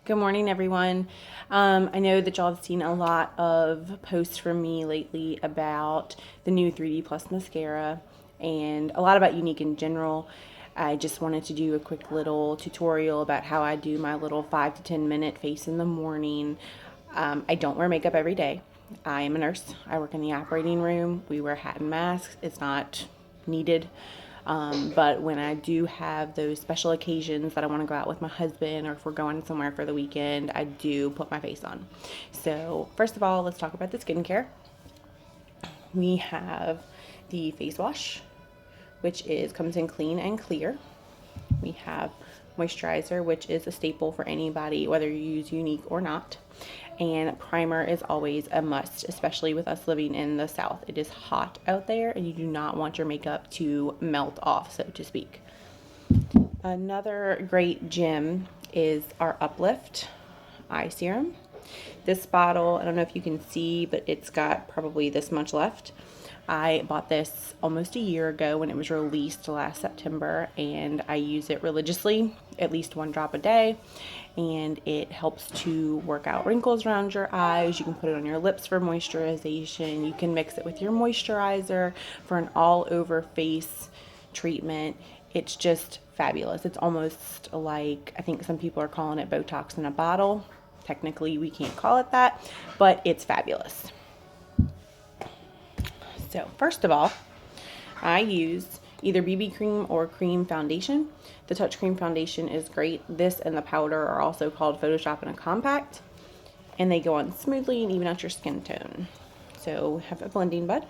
Good morning, everyone. I know that y'all have seen a lot of posts from me lately about the new 3D Plus mascara and a lot about Younique in general. I just wanted to do a quick little tutorial about how I do my little 5 to 10 minute face in the morning. I don't wear makeup every day. I am a nurse. I work in the operating room. We wear hat and masks. It's not needed. But when I do have those special occasions that I want to go out with my husband or if we're going somewhere for the weekend, I do put my face on. So first of all, let's talk about the skincare. We have the face wash, which comes in clean and clear. We have moisturizer, which is a staple for anybody, whether you use Younique or not. And primer is always a must, especially with us living in the South. It is hot out there and you do not want your makeup to melt off, so to speak. Another great gem is our Uplift eye serum. This bottle, I don't know if you can see, but it's got probably this much left. I bought this almost a year ago when it was released last September, and I use it religiously, at least 1 drop a day, and it helps to work out wrinkles around your eyes. You can put it on your lips for moisturization. You can mix it with your moisturizer for an all-over face treatment. It's just fabulous. It's almost like, I think some people are calling it Botox in a bottle. Technically, we can't call it that, but it's fabulous. So first of all, I use either BB cream or cream foundation. The Touch Cream foundation is great. This and the powder are also called Photoshop in a Compact, and they go on smoothly and even out your skin tone. So have a blending bud.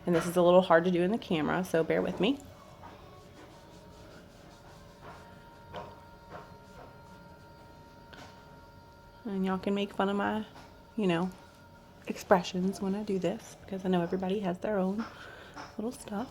And this is a little hard to do in the camera, so bear with me. And y'all can make fun of my, expressions when I do this, because I know everybody has their own little stuff.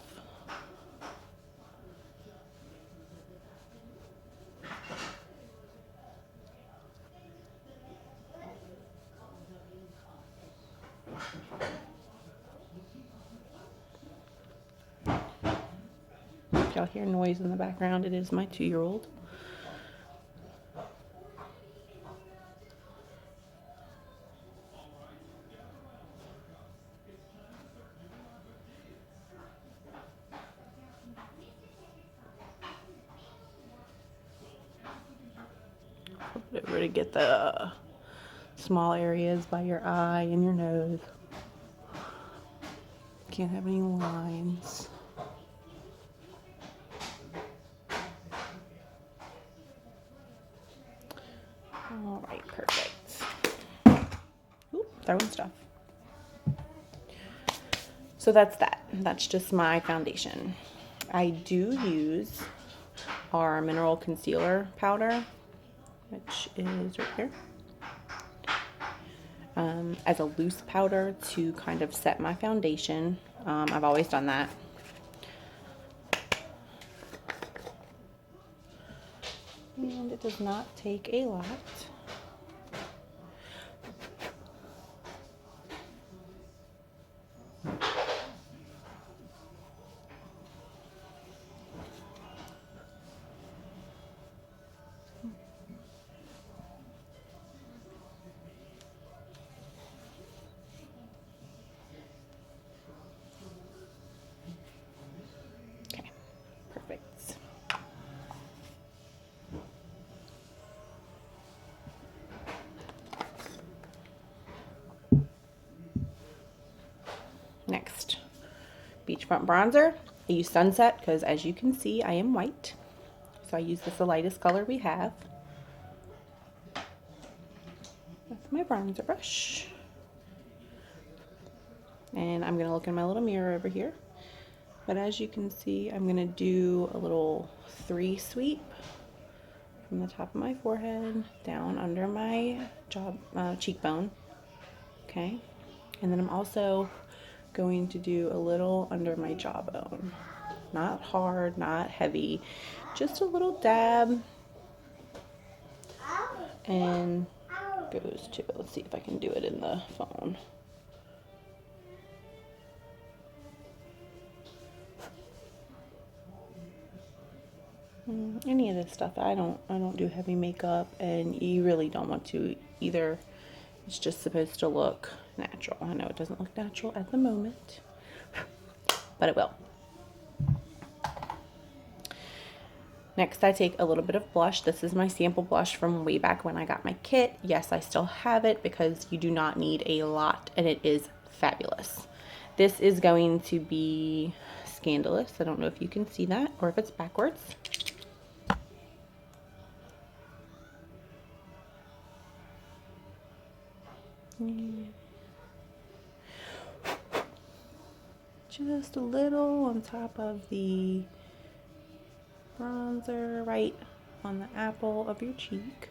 If y'all hear noise in the background, it is my 2-year-old. Flip it over to get the small areas by your eye and your nose. Can't have any lines. All right, perfect. Oop, throwing stuff. So that's that. That's just my foundation. I do use our mineral concealer powder, which is right here, as a loose powder to kind of set my foundation. I've always done that. And it does not take a lot. Okay, perfect. Next, beachfront bronzer. I use Sunset because, as you can see, I am white. So I use this the lightest color we have. With my bronzer brush. And I'm going to look in my little mirror over here. But as you can see, I'm going to do a little 3 sweep from the top of my forehead down under my cheekbone. Okay. And then I'm also going to do a little under my jawbone. Not hard, not heavy, just a little dab. And goes to, let's see if I can do it in the phone. Any of this stuff. I don't do heavy makeup, and you really don't want to either. It's just supposed to look natural. I know it doesn't look natural at the moment, but it will. Next, I take a little bit of blush. This is my sample blush from way back when I got my kit. Yes, I still have it because you do not need a lot, and it is fabulous. This is going to be Scandalous. I don't know if you can see that or if it's backwards. Just a little on top of the bronzer, right on the apple of your cheek.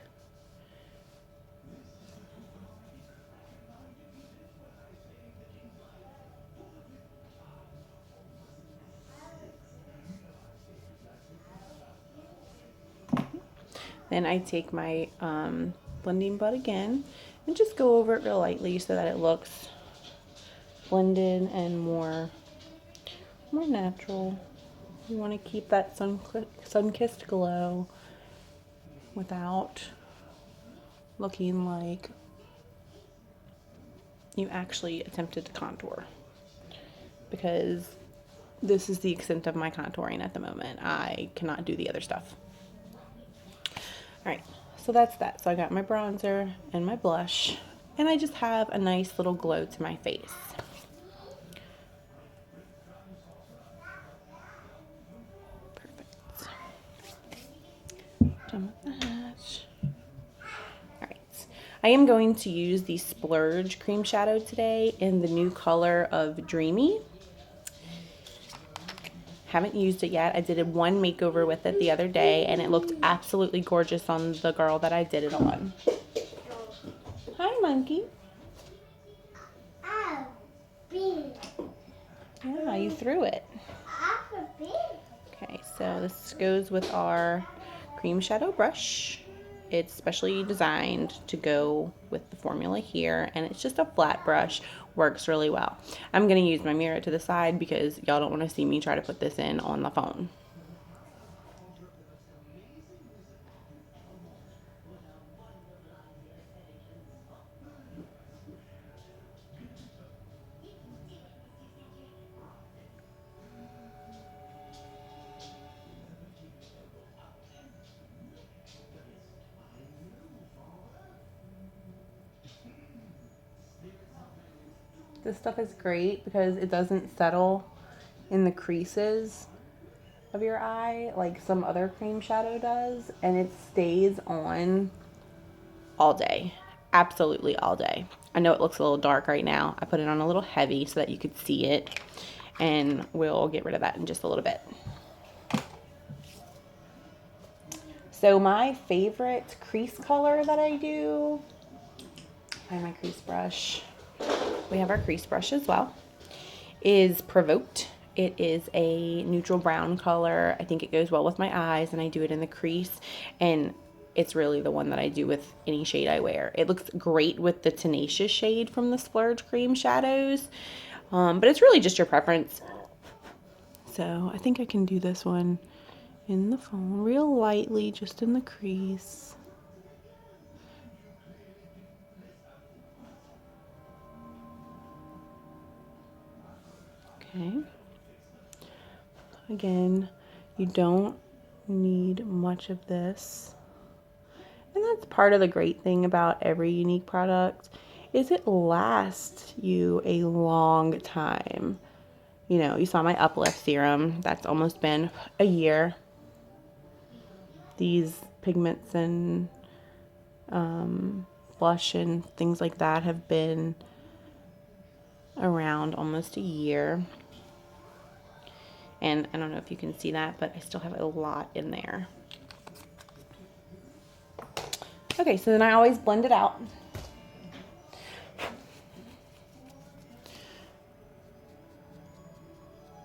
Then I take my blending bud again and just go over it real lightly so that it looks blended and more natural. You want to keep that sun-kissed glow without looking like you actually attempted to contour, because this is the extent of my contouring at the moment. I cannot do the other stuff. Alright, so that's that. So I got my bronzer and my blush, and I just have a nice little glow to my face. Perfect. Done with that. Alright, I am going to use the Splurge cream shadow today in the new color of Dreamy. Haven't used it yet. I did one makeover with it the other day, and it looked absolutely gorgeous on the girl that I did it on. Hi, monkey. Yeah, you threw it. Okay, so this goes with our cream shadow brush. It's specially designed to go with the formula here, and it's just a flat brush. Works really well. I'm going to use my mirror to the side because y'all don't want to see me try to put this in on the phone. This stuff is great because it doesn't settle in the creases of your eye like some other cream shadow does, and it stays on all day. Absolutely all day. I know it looks a little dark right now. I put it on a little heavy so that you could see it, and we'll get rid of that in just a little bit. So my favorite crease color that I do, find my crease brush. We have our crease brush as well, is Provoked. It is a neutral brown color. I think it goes well with my eyes, and I do it in the crease, and it's really the one that I do with any shade I wear. It looks great with the Tenacious shade from the Splurge cream shadows, but it's really just your preference. So I think I can do this one in the phone real lightly, just in the crease. Okay. Again, you don't need much of this. And that's part of the great thing about every Younique product, is it lasts you a long time. You know, you saw my Uplift serum. That's almost been a year. These pigments and blush and things like that have been around almost a year. And I don't know if you can see that, but I still have a lot in there. Okay, so then I always blend it out.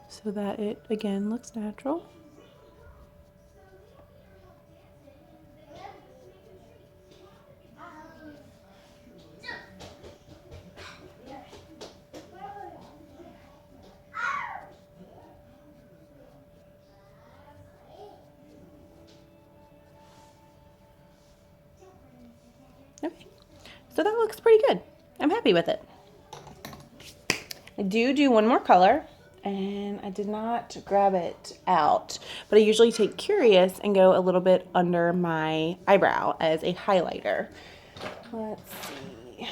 So that it, again, looks natural. Okay, so that looks pretty good. I'm happy with it. I do one more color, and I did not grab it out, but I usually take Curious and go a little bit under my eyebrow as a highlighter. Let's see.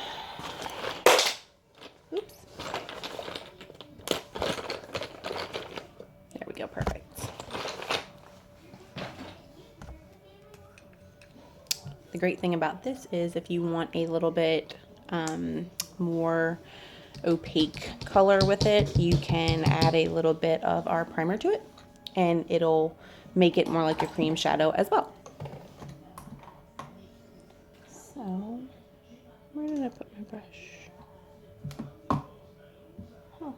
Oops. There we go, perfect. The great thing about this is if you want a little bit more opaque color with it, you can add a little bit of our primer to it, and it'll make it more like a cream shadow as well. So, where did I put my brush? Oh,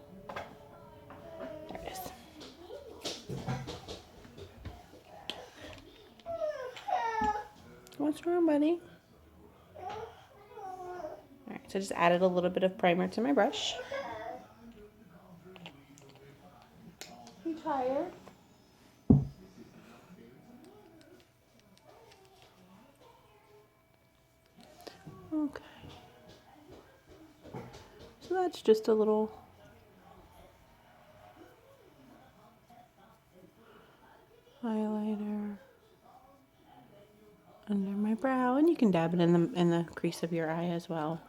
there it is. What's wrong, buddy? Alright, so just added a little bit of primer to my brush. You tired? Okay. So that's just a little highlighter under my brow, and you can dab it in the crease of your eye as well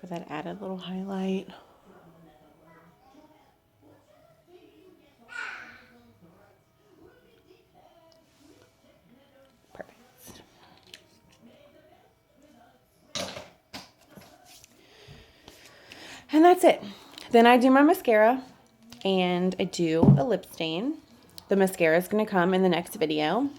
for that added little highlight. Perfect. And that's it. Then I do my mascara, and I do a lip stain. The mascara is going to come in the next video.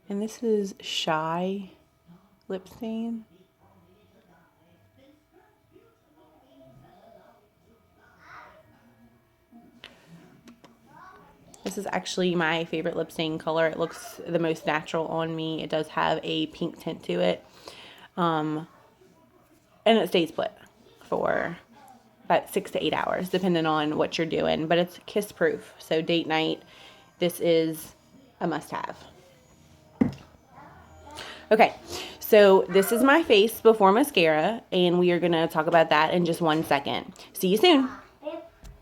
And this is Shy lip stain. This is actually my favorite lip stain color. It looks the most natural on me. It does have a pink tint to it. And it stays put for about 6 to 8 hours, depending on what you're doing. But it's kiss proof, so date night, this is a must-have. Okay, so this is my face before mascara, and we are going to talk about that in just 1 second. See you soon.